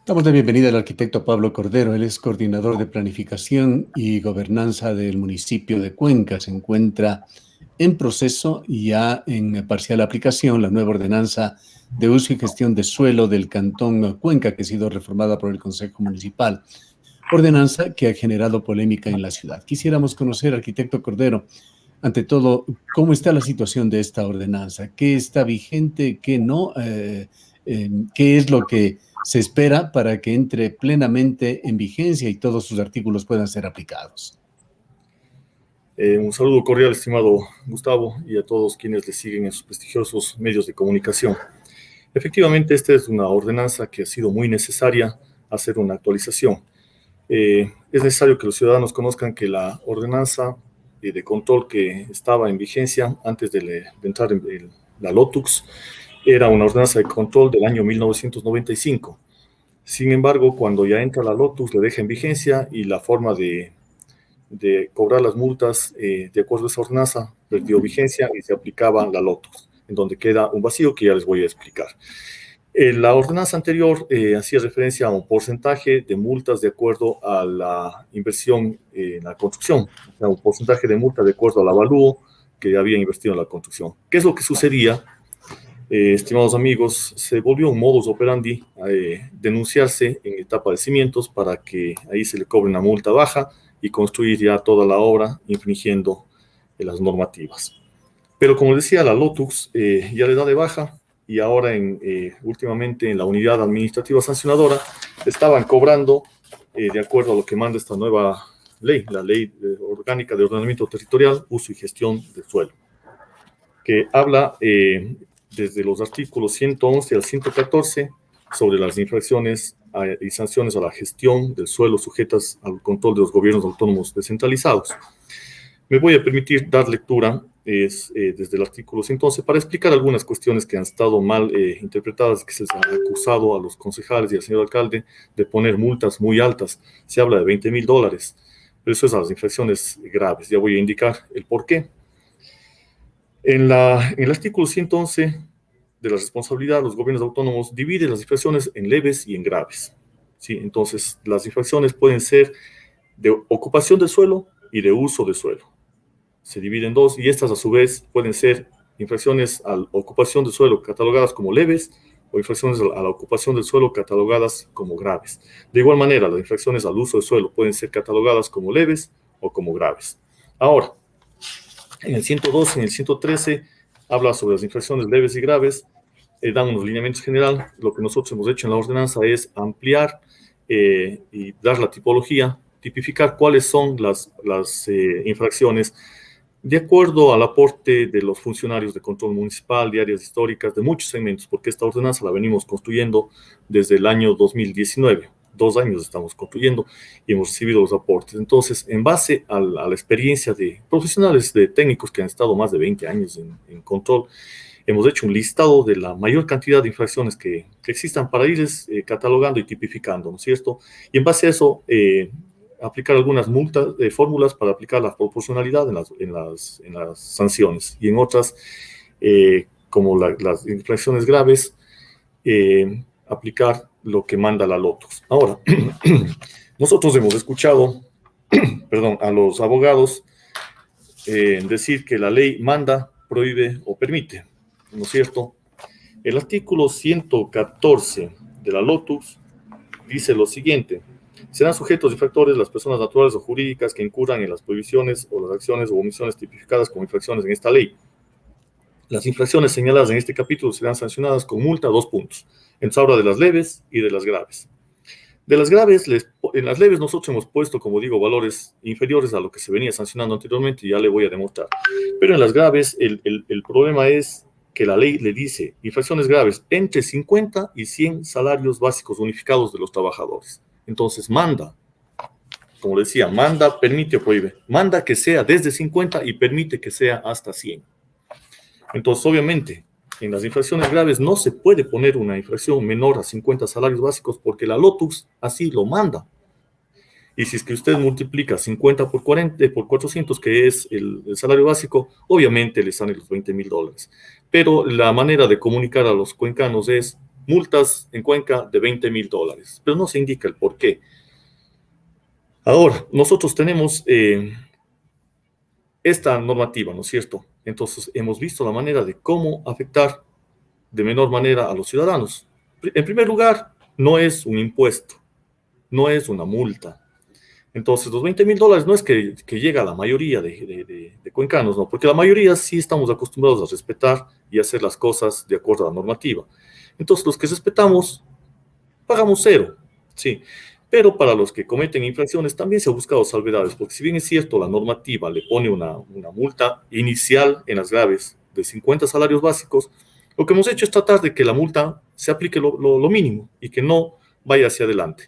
Damos la bienvenida al arquitecto Pablo Cordero. Él es coordinador de planificación y gobernanza del municipio de Cuenca. Se encuentra en proceso y ya en parcial aplicación la nueva ordenanza de uso y gestión de suelo del Cantón Cuenca, que ha sido reformada por el Consejo Municipal. Ordenanza que ha generado polémica en la ciudad. Quisiéramos conocer, arquitecto Cordero, ante todo, ¿cómo está la situación de esta ordenanza? ¿Qué está vigente? ¿Qué no? ¿Qué es lo que se espera para que entre plenamente en vigencia y todos sus artículos puedan ser aplicados? Un saludo cordial, estimado Gustavo, y a todos quienes le siguen en sus prestigiosos medios de comunicación. Efectivamente, esta es una ordenanza que ha sido muy necesaria hacer una actualización. Es necesario que los ciudadanos conozcan que la ordenanza de control que estaba en vigencia antes de entrar en la LOTUX era una ordenanza de control del año 1995. Sin embargo, cuando ya entra la LOTUX, le deja en vigencia y la forma de cobrar las multas de acuerdo a esa ordenanza perdió vigencia y se aplicaba la LOTUX, en donde queda un vacío que ya les voy a explicar. La ordenanza anterior hacía referencia a un porcentaje de multas de acuerdo a la inversión en la construcción, o sea, un porcentaje de multa de acuerdo al avalúo que había invertido en la construcción. ¿Qué es lo que sucedía? Estimados amigos, se volvió un modus operandi denunciarse en etapa de cimientos para que ahí se le cobre una multa baja y construir ya toda la obra infringiendo las normativas. Pero como decía, la LOTUX ya le da de baja y ahora últimamente en la unidad administrativa sancionadora estaban cobrando de acuerdo a lo que manda esta nueva ley, la Ley Orgánica de Ordenamiento Territorial, Uso y Gestión del Suelo, que habla desde los artículos 111 al 114 sobre las infracciones y sanciones a la gestión del suelo sujetas al control de los gobiernos autónomos descentralizados. Me voy a permitir dar lectura desde el artículo 111 para explicar algunas cuestiones que han estado mal interpretadas, que se les ha acusado a los concejales y al señor alcalde de poner multas muy altas. Se habla de $20,000, pero eso es a las infracciones graves. Ya voy a indicar el por qué. En el artículo 111 de la responsabilidad, los gobiernos autónomos dividen las infracciones en leves y en graves. ¿Sí? Entonces, las infracciones pueden ser de ocupación del suelo y de uso de suelo. Se dividen en dos y estas a su vez pueden ser infracciones a la ocupación del suelo catalogadas como leves o infracciones a la ocupación del suelo catalogadas como graves. De igual manera, las infracciones al uso del suelo pueden ser catalogadas como leves o como graves. Ahora, en el 112 y en el 113 habla sobre las infracciones leves y graves, dan unos lineamientos generales. Lo que nosotros hemos hecho en la ordenanza es ampliar y dar la tipología, tipificar cuáles son las infracciones de acuerdo al aporte de los funcionarios de control municipal, de áreas históricas, de muchos segmentos, porque esta ordenanza la venimos construyendo desde el año 2019. 2 años estamos construyendo y hemos recibido los aportes. Entonces, en base a la experiencia de profesionales, de técnicos que han estado más de 20 años en control, hemos hecho un listado de la mayor cantidad de infracciones que existan para irles catalogando y tipificando, ¿no es cierto? Y en base a eso, aplicar algunas multas, fórmulas para aplicar la proporcionalidad en las sanciones. Y en otras, como las infracciones graves, aplicar lo que manda la LOTUX. Ahora, nosotros hemos escuchado, a los abogados decir que la ley manda, prohíbe o permite, ¿no es cierto? El artículo 114 de la LOTUX dice lo siguiente: serán sujetos infractores las personas naturales o jurídicas que incurran en las prohibiciones o las acciones o omisiones tipificadas como infracciones en esta ley. Las infracciones señaladas en este capítulo serán sancionadas con multa 2 puntos. Entonces habla de las leves y de las graves. De las graves, en las leves nosotros hemos puesto, como digo, valores inferiores a lo que se venía sancionando anteriormente y ya le voy a demostrar. Pero en las graves, el problema es que la ley le dice infracciones graves entre 50 y 100 salarios básicos unificados de los trabajadores. Entonces manda, como decía, manda, permite o prohíbe. Manda que sea desde 50 y permite que sea hasta 100. Entonces, obviamente, en las infracciones graves no se puede poner una infracción menor a 50 salarios básicos porque la LOTUX así lo manda. Y si es que usted multiplica 50 por 40, por 400, que es el salario básico, obviamente le salen los $20,000. Pero la manera de comunicar a los cuencanos es multas en Cuenca de $20.000, pero no se indica el por qué. Ahora, nosotros tenemos esta normativa, ¿no es cierto? Entonces, hemos visto la manera de cómo afectar de menor manera a los ciudadanos. En primer lugar, no es un impuesto, no es una multa. Entonces, los $20.000 no es que llega a la mayoría de cuencanos, no, porque la mayoría sí estamos acostumbrados a respetar y hacer las cosas de acuerdo a la normativa. Entonces, los que respetamos, pagamos cero, sí. Pero para los que cometen infracciones también se ha buscado salvedades, porque si bien es cierto, la normativa le pone una multa inicial en las graves de 50 salarios básicos, lo que hemos hecho es tratar de que la multa se aplique lo mínimo y que no vaya hacia adelante.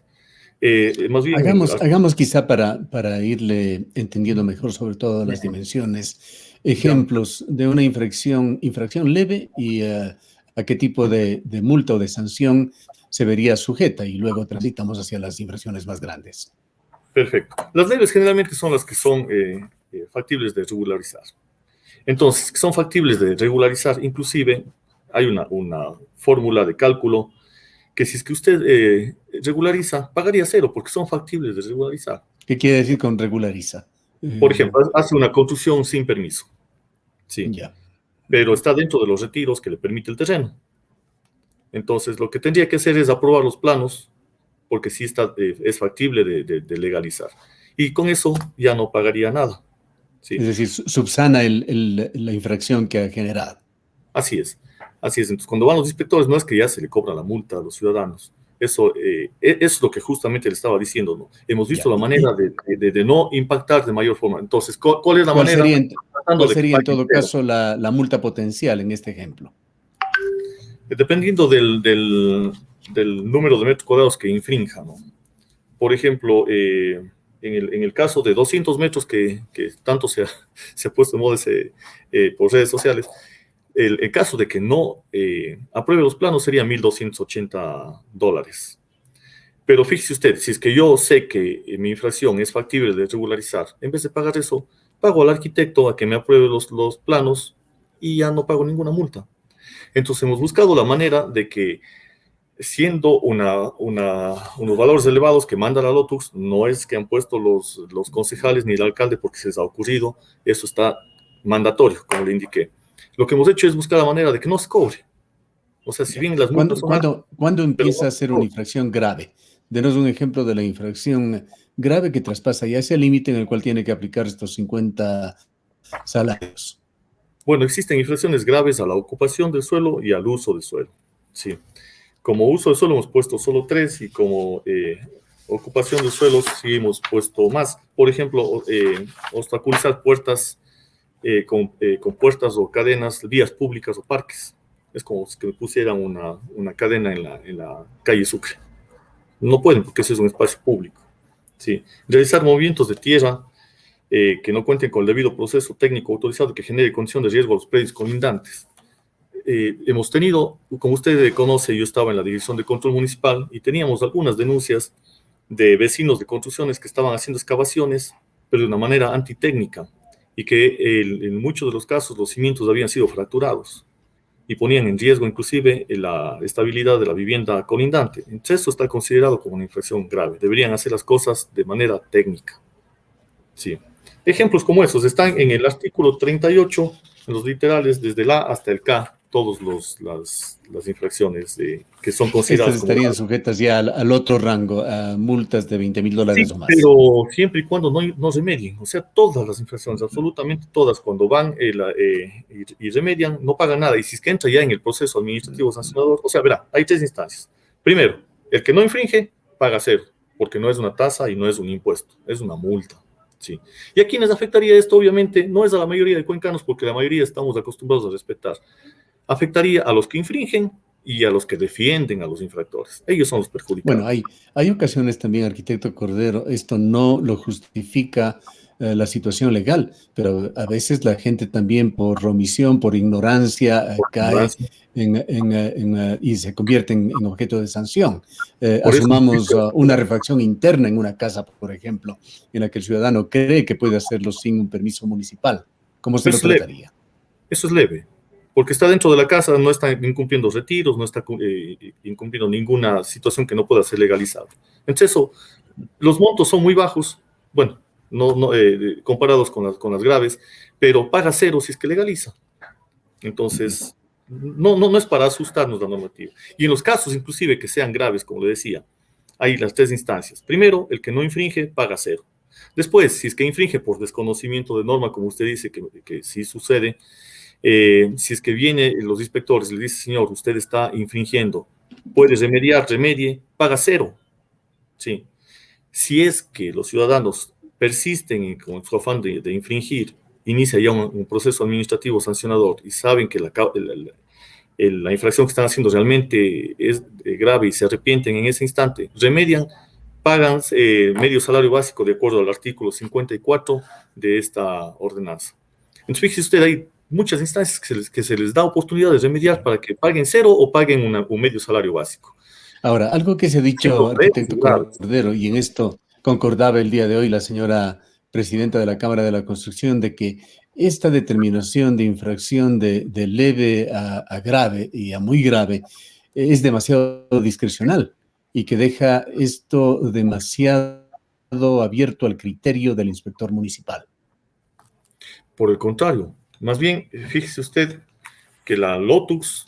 Más bien, hagamos quizá para irle entendiendo mejor sobre todo las dimensiones, ejemplos de una infracción leve y a qué tipo de multa o de sanción se vería sujeta, y luego transitamos hacia las infracciones más grandes. Perfecto. Las leves generalmente son las que son factibles de regularizar. Entonces, que son factibles de regularizar, inclusive hay una fórmula de cálculo que si es que usted regulariza, pagaría cero porque son factibles de regularizar. ¿Qué quiere decir con regulariza? Por ejemplo, hace una construcción sin permiso, sí, Ya. Pero está dentro de los retiros que le permite el terreno. Entonces, lo que tendría que hacer es aprobar los planos, porque sí es factible de legalizar. Y con eso ya no pagaría nada. ¿Sí? Es decir, subsana la infracción que ha generado. Así es. Entonces, cuando van los inspectores, no es que ya se le cobra la multa a los ciudadanos. Eso es lo que justamente le estaba diciendo, ¿no? Hemos visto la manera de no impactar de mayor forma. Entonces, ¿cuál es la manera? ¿Cuál sería en todo caso la multa potencial en este ejemplo? Dependiendo del número de metros cuadrados que infrinja, ¿no? Por ejemplo, en el caso de 200 metros que tanto se ha puesto en moda por redes sociales, el caso de que no apruebe los planos sería $1,280. Pero fíjese usted, si es que yo sé que mi infracción es factible de regularizar, en vez de pagar eso, pago al arquitecto a que me apruebe los planos y ya no pago ninguna multa. Entonces hemos buscado la manera de que, siendo unos valores elevados que manda la Lotus, no es que han puesto los concejales ni el alcalde porque se les ha ocurrido, eso está mandatorio, como le indiqué. Lo que hemos hecho es buscar la manera de que no se cobre. O sea, si bien las multas son... ¿Cuándo empieza a ser una infracción grave? Denos un ejemplo de la infracción grave que traspasa ya ese límite en el cual tiene que aplicar estos 50 salarios. Bueno, existen infracciones graves a la ocupación del suelo y al uso del suelo. Sí. Como uso del suelo hemos puesto solo 3 y como ocupación del suelo sí hemos puesto más. Por ejemplo, obstaculizar puertas con puertas o cadenas, vías públicas o parques. Es como si me pusieran una cadena en la calle Sucre. No pueden porque ese es un espacio público. Sí. Realizar movimientos de tierra que no cuenten con el debido proceso técnico autorizado que genere condición de riesgo a los predios colindantes. Hemos tenido, como usted conoce, yo estaba en la Dirección de Control Municipal y teníamos algunas denuncias de vecinos de construcciones que estaban haciendo excavaciones, pero de una manera antitécnica, y que en muchos de los casos los cimientos habían sido fracturados y ponían en riesgo inclusive la estabilidad de la vivienda colindante. Entonces, esto está considerado como una infracción grave. Deberían hacer las cosas de manera técnica. Sí. Ejemplos como esos están en el artículo 38, en los literales, desde el A hasta el K, todas las infracciones que son consideradas. Estas estarían sujetas ya al otro rango, a multas de $20.000 o más. Pero siempre y cuando no remedien. O sea, todas las infracciones, absolutamente todas, cuando van y remedian, no pagan nada. Y si es que entra ya en el proceso administrativo sancionador, o sea, verá, hay 3 instancias. Primero, el que no infringe, paga cero, porque no es una tasa y no es un impuesto, es una multa. Sí. ¿Y a quiénes afectaría esto? Obviamente no es a la mayoría de cuencanos, porque la mayoría estamos acostumbrados a respetar. Afectaría a los que infringen y a los que defienden a los infractores. Ellos son los perjudicados. Bueno, hay ocasiones también, arquitecto Cordero, esto no lo justifica la situación legal, pero a veces la gente también por omisión, por ignorancia, cae y se convierte en objeto de sanción. Asumamos una refacción interna en una casa, por ejemplo, en la que el ciudadano cree que puede hacerlo sin un permiso municipal. ¿Cómo se lo trataría? Eso es leve. porque está dentro de la casa, no está incumpliendo retiros, no está incumpliendo ninguna situación que no pueda ser legalizada. Entonces, eso, los montos son muy bajos, bueno, comparados con las graves, pero paga cero si es que legaliza. Entonces, no es para asustarnos la normativa. Y en los casos, inclusive, que sean graves, como le decía, hay las tres instancias. Primero, el que no infringe paga cero. Después, si es que infringe por desconocimiento de norma, como usted dice que sí sucede, si es que vienen los inspectores y le dice, señor, usted está infringiendo, puede remediar, remedie, paga cero. Sí. Si es que los ciudadanos persisten con su afán de infringir, inicia ya un proceso administrativo sancionador y saben que la infracción que están haciendo realmente es grave y se arrepienten en ese instante, remedian, pagan medio salario básico de acuerdo al artículo 54 de esta ordenanza. Entonces, fíjese usted, hay muchas instancias que se les da oportunidad de remediar para que paguen cero o paguen un medio salario básico. Ahora, algo que se ha dicho, arquitecto Cordero, y en esto concordaba el día de hoy la señora presidenta de la Cámara de la Construcción, de que esta determinación de infracción de leve a grave y a muy grave es demasiado discrecional y que deja esto demasiado abierto al criterio del inspector municipal. Por el contrario, más bien, fíjese usted que la LOTUS,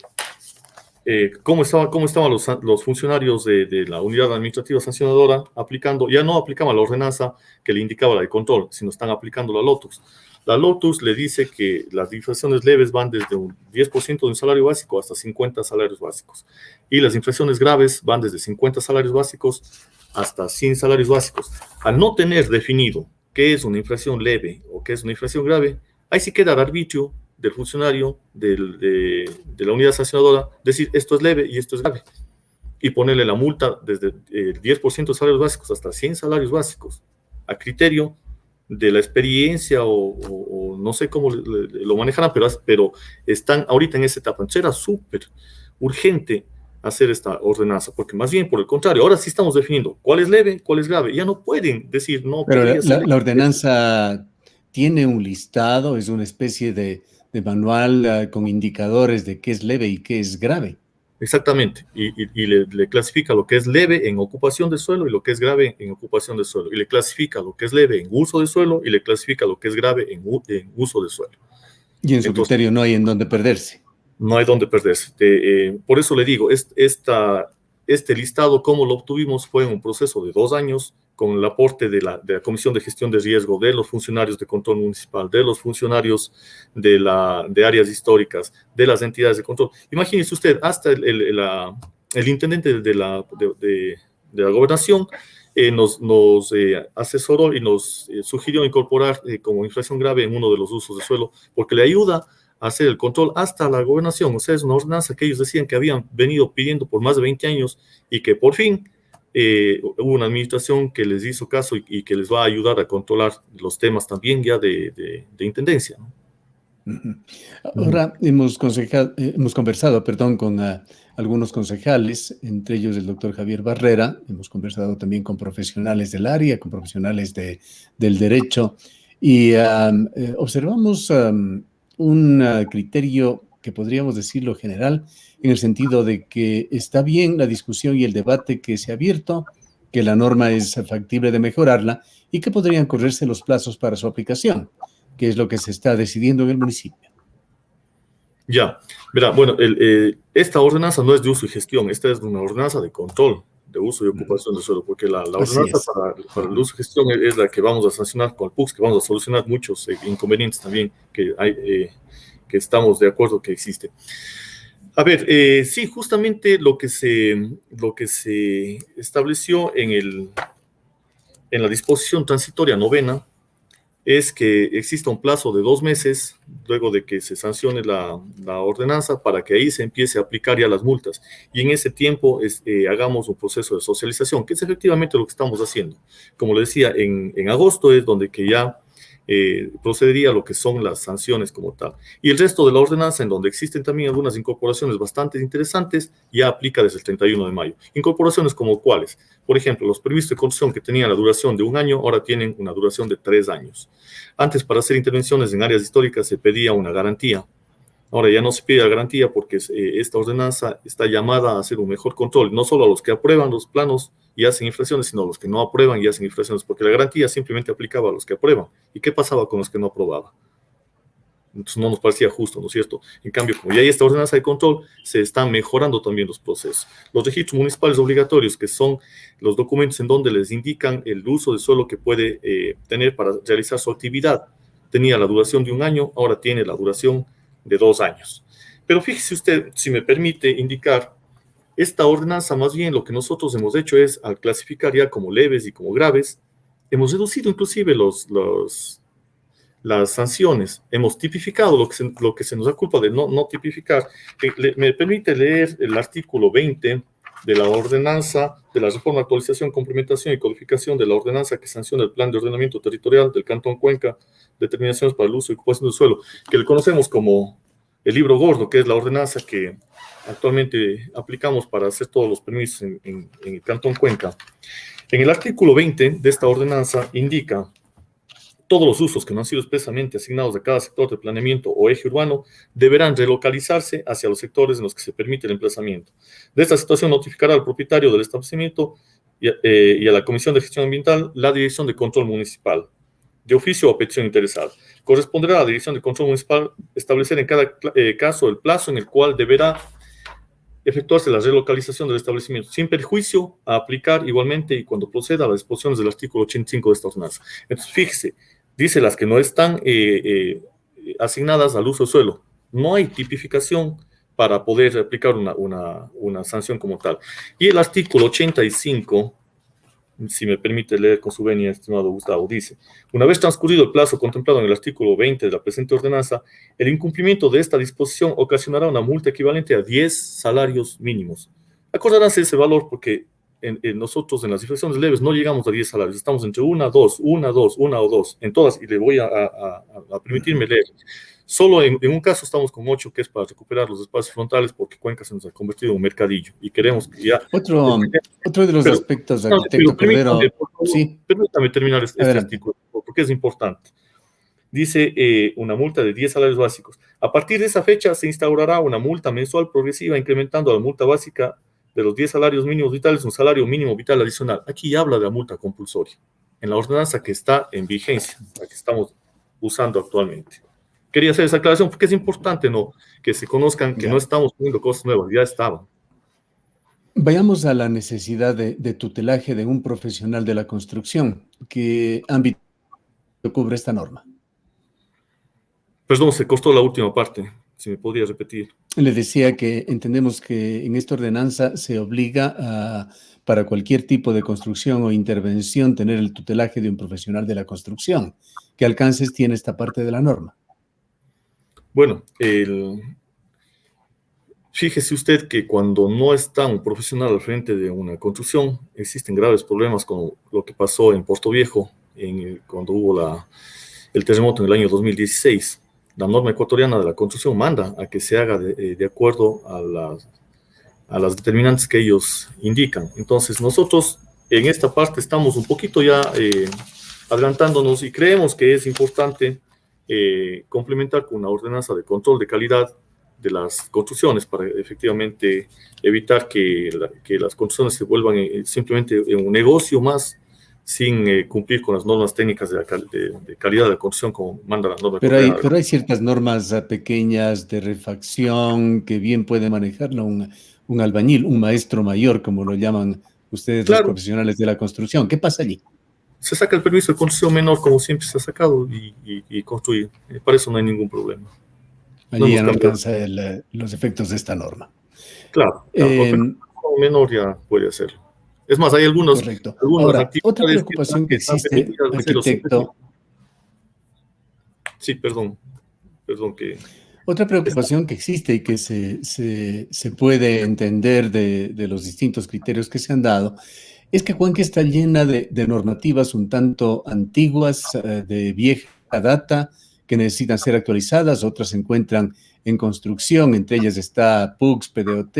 cómo estaban los funcionarios de la unidad administrativa sancionadora aplicando, ya no aplicaban la ordenanza que le indicaba la de control, sino están aplicando la LOTUS. La LOTUS le dice que las infracciones leves van desde un 10% de un salario básico hasta 50 salarios básicos. Y las infracciones graves van desde 50 salarios básicos hasta 100 salarios básicos. Al no tener definido qué es una infracción leve o qué es una infracción grave, ahí sí queda al arbitrio del funcionario de la unidad sancionadora decir esto es leve y esto es grave. Y ponerle la multa desde el 10% de salarios básicos hasta 100 salarios básicos a criterio de la experiencia o no sé cómo lo manejarán, pero están ahorita en esa etapa. Entonces era súper urgente hacer esta ordenanza, porque más bien por el contrario, ahora sí estamos definiendo cuál es leve, cuál es grave. Ya no pueden decir no. Pero la ordenanza tiene un listado, es una especie de manual con indicadores de qué es leve y qué es grave. Exactamente, y le clasifica lo que es leve en ocupación de suelo y lo que es grave en ocupación de suelo, y le clasifica lo que es leve en uso de suelo y le clasifica lo que es grave en uso de suelo. Y en su criterio no hay en dónde perderse. No hay dónde perderse. Por eso le digo, este listado, como lo obtuvimos, fue en un proceso de 2 años, con el aporte de la Comisión de Gestión de Riesgo, de los funcionarios de control municipal, de los funcionarios de áreas históricas, de las entidades de control. Imagínese usted, hasta el intendente de la gobernación nos asesoró y nos sugirió incorporar como infracción grave en uno de los usos de suelo, porque le ayuda a hacer el control hasta la gobernación. O sea, es una ordenanza que ellos decían que habían venido pidiendo por más de 20 años y que por fin hubo una administración que les hizo caso y que les va a ayudar a controlar los temas también ya de intendencia, ¿no? Ahora hemos conversado, con algunos concejales, entre ellos el doctor Javier Barrera. Hemos conversado también con profesionales del área, con profesionales del derecho, y observamos un criterio que podríamos decirlo general, en el sentido de que está bien la discusión y el debate que se ha abierto, que la norma es factible de mejorarla y que podrían correrse los plazos para su aplicación, que es lo que se está decidiendo en el municipio. Ya, verá, bueno, esta ordenanza no es de uso y gestión, esta es una ordenanza de control de uso y ocupación de suelo, porque la ordenanza para el uso y gestión es la que vamos a sancionar con el PUX, que vamos a solucionar muchos inconvenientes también que hay, que estamos de acuerdo que existe. A ver, sí, justamente lo que se estableció en la disposición transitoria novena es que exista un plazo de 2 meses luego de que se sancione la ordenanza para que ahí se empiece a aplicar ya las multas. Y en ese tiempo hagamos un proceso de socialización, que es efectivamente lo que estamos haciendo. Como le decía, en agosto es donde que ya procedería a lo que son las sanciones como tal. Y el resto de la ordenanza, en donde existen también algunas incorporaciones bastante interesantes, ya aplica desde el 31 de mayo. Incorporaciones como cuáles. Por ejemplo, los permisos de construcción que tenían la duración de 1 año, ahora tienen una duración de 3 años. Antes, para hacer intervenciones en áreas históricas, se pedía una garantía Ahora ya no se pide la garantía porque esta ordenanza está llamada a hacer un mejor control, no solo a los que aprueban los planos y hacen infracciones, sino a los que no aprueban y hacen infracciones, porque la garantía simplemente aplicaba a los que aprueban. ¿Y qué pasaba con los que no aprobaban? Entonces no nos parecía justo, ¿no es cierto? En cambio, como ya hay esta ordenanza de control, se están mejorando también los procesos. Los registros municipales obligatorios, que son los documentos en donde les indican el uso de suelo que puede tener para realizar su actividad, tenía la duración de 1 año, ahora tiene la duración de 2 años. Pero fíjese usted, si me permite indicar, esta ordenanza más bien lo que nosotros hemos hecho es, al clasificar ya como leves y como graves, hemos reducido inclusive las sanciones, hemos tipificado lo que se nos da culpa de no tipificar. Me permite leer el artículo 20 de la ordenanza de la reforma, actualización, complementación y codificación de la ordenanza que sanciona el plan de ordenamiento territorial del Cantón Cuenca, determinaciones para el uso y ocupación del suelo, que le conocemos como el libro gordo, que es la ordenanza que actualmente aplicamos para hacer todos los permisos en el Cantón Cuenca. En el artículo 20 de esta ordenanza indica: todos los usos que no han sido expresamente asignados a cada sector de planeamiento o eje urbano deberán relocalizarse hacia los sectores en los que se permite el emplazamiento. De esta situación notificará al propietario del establecimiento y a la Comisión de Gestión Ambiental la Dirección de Control Municipal, de oficio o petición interesada. Corresponderá a la Dirección de Control Municipal establecer en cada caso el plazo en el cual deberá efectuarse la relocalización del establecimiento, sin perjuicio a aplicar igualmente y cuando proceda a las disposiciones del artículo 85 de esta ordenanza. Entonces, fíjese, dice las que no están asignadas al uso de suelo. No hay tipificación para poder aplicar una sanción como tal. Y el artículo 85, si me permite leer con su venia, estimado Gustavo, dice: una vez transcurrido el plazo contemplado en el artículo 20 de la presente ordenanza, el incumplimiento de esta disposición ocasionará una multa equivalente a 10 salarios mínimos. Acordarás ese valor porque nosotros en las infracciones leves no llegamos a 10 salarios, estamos entre 1, 2, 1, 2, 1 o 2, en todas, y le voy a permitirme leer. Solo en un caso estamos con 8, que es para recuperar los espacios frontales, porque Cuenca se nos ha convertido en un mercadillo y queremos que ya... Otro de los aspectos, arquitecto Cordero, sí. Permítame terminar este artículo, porque es importante. Dice una multa de 10 salarios básicos. A partir de esa fecha se instaurará una multa mensual progresiva, incrementando la multa básica de los 10 salarios mínimos vitales, un salario mínimo vital adicional. Aquí habla de la multa compulsoria, en la ordenanza que está en vigencia, la que estamos usando actualmente. Quería hacer esa aclaración porque es importante, ¿no?, que se conozcan que no estamos poniendo cosas nuevas, ya estaban. Vayamos a la necesidad de tutelaje de un profesional de la construcción. ¿Qué ámbito cubre esta norma? Perdón, se cortó la última parte, si me podría repetir. Le decía que entendemos que en esta ordenanza se obliga a, para cualquier tipo de construcción o intervención, tener el tutelaje de un profesional de la construcción. ¿Qué alcances tiene esta parte de la norma? Bueno, fíjese usted que cuando no está un profesional al frente de una construcción, existen graves problemas con lo que pasó en Puerto Viejo, cuando hubo el terremoto en el año 2016. La norma ecuatoriana de la construcción manda a que se haga de acuerdo a las determinantes que ellos indican. Entonces, nosotros en esta parte estamos un poquito ya adelantándonos y creemos que es importante complementar con una ordenanza de control de calidad de las construcciones para efectivamente evitar que las construcciones se vuelvan simplemente un negocio más sin cumplir con las normas técnicas de calidad de la construcción como manda la norma. Pero hay ciertas normas pequeñas de refacción que bien puede manejarlo un albañil, un maestro mayor, como lo llaman ustedes, claro, los profesionales de la construcción. ¿Qué pasa allí? Se saca el permiso de construcción menor como siempre se ha sacado y construye. Para eso no hay ningún problema. Allí ya no alcanza los efectos de esta norma. Claro, menor ya puede hacerlo. Es más, hay algunos... Correcto. Ahora, otra preocupación que existe, arquitecto... Sí, perdón que... Otra preocupación que existe y que se puede entender de los distintos criterios que se han dado es que Cuenca está llena de normativas un tanto antiguas, de vieja data, que necesitan ser actualizadas, otras se encuentran en construcción, entre ellas está PUCS, PDOT,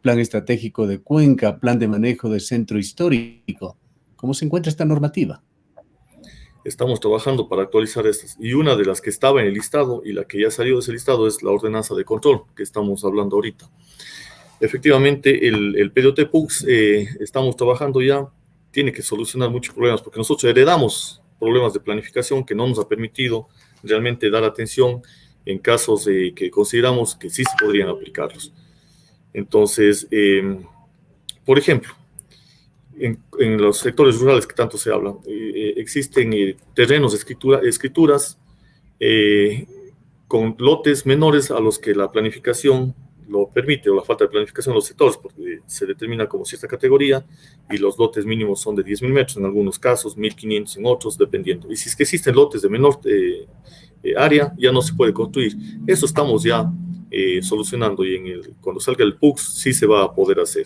Plan Estratégico de Cuenca, Plan de Manejo del Centro Histórico. ¿Cómo se encuentra esta normativa? Estamos trabajando para actualizar estas. Y una de las que estaba en el listado y la que ya salió de ese listado es la ordenanza de control que estamos hablando ahorita. Efectivamente, el PDOT PUCS estamos trabajando ya, tiene que solucionar muchos problemas porque nosotros heredamos problemas de planificación que no nos ha permitido realmente dar atención en casos que consideramos que sí se podrían aplicarlos. Entonces, por ejemplo, en los sectores rurales que tanto se habla, existen terrenos de escrituras con lotes menores a los que la planificación lo permite, o la falta de planificación de los sectores, porque se determina como cierta categoría y los lotes mínimos son de 10.000 metros en algunos casos, 1.500 en otros, dependiendo. Y si es que existen lotes de menor área, ya no se puede construir. Eso estamos ya solucionando y cuando salga el PUCS sí se va a poder hacer.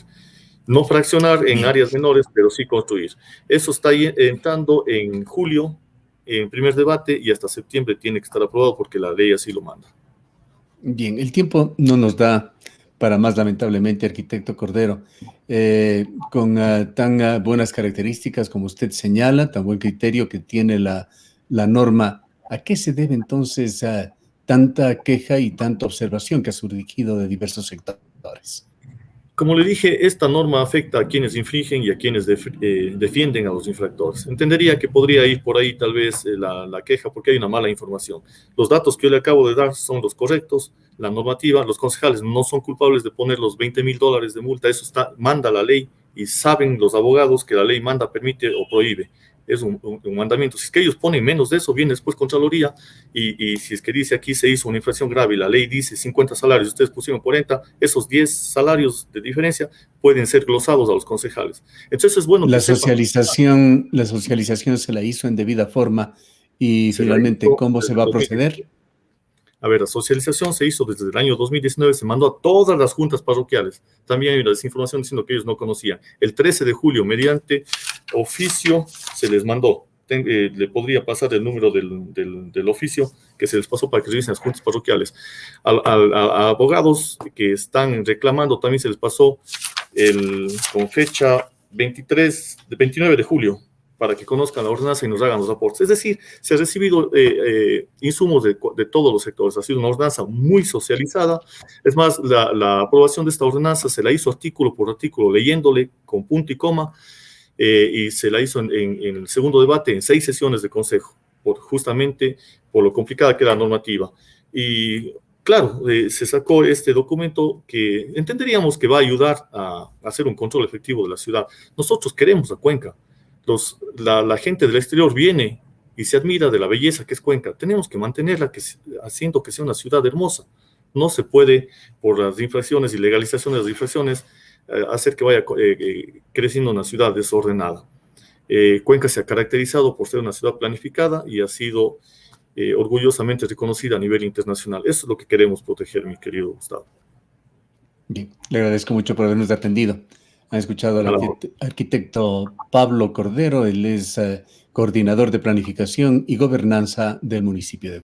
No fraccionar en áreas menores, pero sí construir. Eso está entrando en julio, en primer debate, y hasta septiembre tiene que estar aprobado porque la ley así lo manda. Bien, el tiempo no nos da para más, lamentablemente, arquitecto Cordero. Con tan buenas características como usted señala, tan buen criterio que tiene la norma, ¿a qué se debe entonces tanta queja y tanta observación que ha surgido de diversos sectores? Como le dije, esta norma afecta a quienes infringen y a quienes defienden a los infractores. Entendería que podría ir por ahí tal vez la queja porque hay una mala información. Los datos que yo le acabo de dar son los correctos, la normativa, los concejales no son culpables de poner los $20.000 de multa, eso manda la ley y saben los abogados que la ley manda, permite o prohíbe. Es un mandamiento. Si es que ellos ponen menos de eso, viene después Contraloría y si es que dice aquí se hizo una infracción grave y la ley dice 50 salarios, ustedes pusieron 40, esos 10 salarios de diferencia pueden ser glosados a los concejales. Entonces es bueno que la socialización se la hizo en debida forma y finalmente, ¿cómo se va a proceder? A ver, la socialización se hizo desde el año 2019, se mandó a todas las juntas parroquiales. También hay una desinformación diciendo que ellos no conocían. El 13 de julio, mediante oficio, se les mandó. Le podría pasar el número del oficio que se les pasó para que revisen las juntas parroquiales. A abogados que están reclamando también se les pasó con fecha 29 de julio para que conozcan la ordenanza y nos hagan los aportes. Es decir, se han recibido insumos de todos los sectores. Ha sido una ordenanza muy socializada. Es más, la aprobación de esta ordenanza se la hizo artículo por artículo, leyéndole con punto y coma, y se la hizo en el segundo debate en 6 sesiones de consejo, justamente por lo complicada que era la normativa. Y claro, se sacó este documento que entenderíamos que va a ayudar a hacer un control efectivo de la ciudad. Nosotros queremos a Cuenca. La gente del exterior viene y se admira de la belleza que es Cuenca. Tenemos que mantenerla haciendo que sea una ciudad hermosa. No se puede, por las infracciones y legalización de las infracciones, hacer que vaya creciendo una ciudad desordenada. Cuenca se ha caracterizado por ser una ciudad planificada y ha sido orgullosamente reconocida a nivel internacional. Eso es lo que queremos proteger, mi querido Gustavo. Bien, le agradezco mucho por habernos atendido. Han escuchado al arquitecto Pablo Cordero, él es coordinador de planificación y gobernanza del municipio de